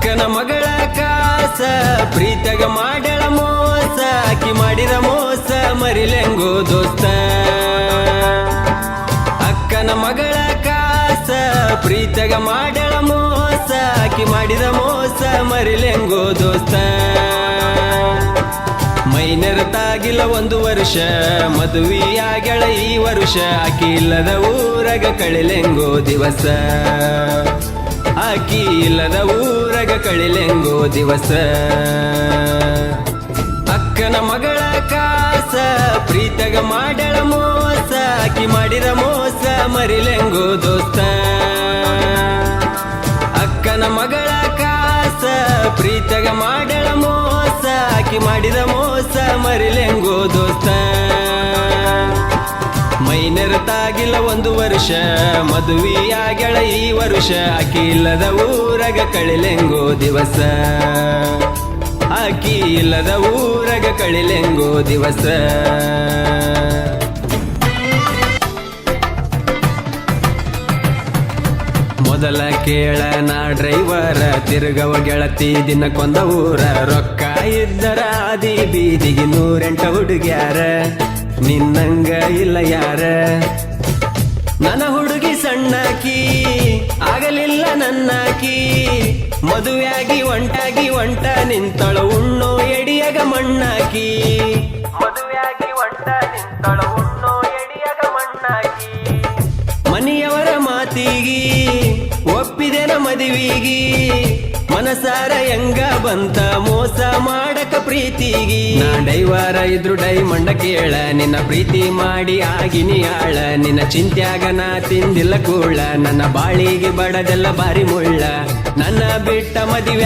ಅಕ್ಕನ ಮಗಳ ಕಾಸ ಪ್ರೀತಗ ಮಾಡ್ಯಾಳ ಮೋಸ ಆಕಿ ಮಾಡಿದ ಮೋಸ ಮರಿಲೆಂಗೋ ದೋಸ್ತ ಅಕ್ಕನ ಮಗಳ ಕಾಸ ಪ್ರೀತಗ ಮಾಡ್ಯಾಳ ಮೋಸ ಆಕಿ ಮಾಡಿದ ಮೋಸ ಮರಿಲೆಂಗೋ ದೋಸ್ತ ಮೈನೆರತಾಗಿಲ್ಲ 1 ವರ್ಷ ಮದುವೆಯಾಗ್ಯಾಳ ಈ ವರ್ಷ ಆಕಿ ಇಲ್ಲದ ಊರಗ ಕಳಿಲೆಂಗೋ ದಿವಸ ಆಕಿ ಇಲ್ಲದ ಊರಗ ಕಳಿಲೆಂಗೋ ದಿವಸ ಅಕ್ಕನ ಮಗಳ ಕಾಸ ಪ್ರೀತಗ ಮಾಡ್ಯಾಳ ಮೋಸ ಆಕಿ ಮಾಡಿದ ಮೋಸ ಮರಿಲೆಂಗೋ ದೋಸ್ತ ಅಕ್ಕನ ಮಗಳ ಕಾಸ ಪ್ರೀತಗ ಮಾಡ್ಯಾಳ ಮೋಸ ಆಕಿ ಮಾಡಿದ ಮೋಸ ಮರಿಲೆಂಗೋ ದೋಸ್ತ ಮೈನೆರತಾಗಿಲ್ಲ 1 ವರ್ಷ ಮದುವೆಯಾಗ್ಯಾಳ ಈ ವರ್ಷ ಆಕಿ ಇಲ್ಲದ ಊರಗ ಕಳಿಲೆಂಗೋ ದಿವಸ ಆಕಿ ಇಲ್ಲದ ಊರಗ ಕಳಿಲೆಂಗೋ ದಿವಸ ಮೊದಲ ಕೇಳ ನಾ ಡ್ರೈವರ ತಿರುಗವ ಗೆಳತಿ ದಿನಕ್ಕೊಂದ ಊರ ರೊಕ್ಕ ಇದ್ದರ ಆದಿ ಬೀದಿಗೆ 108 ಹುಡುಗ್ಯಾರ ನಿನ್ನಂಗ ಇಲ್ಲ ಯಾರ ನನ್ನ ಹುಡುಗಿ ಸಣ್ಣಾಕಿ ಆಗಲಿಲ್ಲ ನನ್ನಾಕಿ ಮದುವೆಯಾಗಿ ಒಂಟ ನಿಂತಳ ಉಣ್ಣೋ ಎಡಿಯಗ ಮಣ್ಣಾಕಿ ಮದುವೆಯಾಗಿ ಒಂಟ ನಿಂತಳ ಉಣ್ಣೋ ಎಡಿಯಗ ಮಣ್ಣಾಕಿ ಮನೆಯವರ ಮಾತಿಗಿ ಒಪ್ಪಿದೆನ ಮದುವಿಗಿ ಮನಸಾರ ಹೆಂಗ ಬಂತ ಮೋಸ ಮಾಡಕ ಪ್ರೀತಿಗಿ ನಾ ಡೈವಾರ ಇದ್ರು ಡೈಮಂಡ ಕೇಳ ನಿನ್ನ ಪ್ರೀತಿ ಮಾಡಿ ಆಗಿನಿ ಆಳ ನಿನ್ನ ಚಿಂತ್ಯಾಗ ನಾ ತಿಂದಿಲ್ಲ ಕೂಳ ನನ್ನ ಬಾಳಿಗೆ ಬಡದೆಲ್ಲ ಬಾರಿ ಮುಳ್ಳ ನನ್ನ ಬಿಟ್ಟ ಮದುವೆ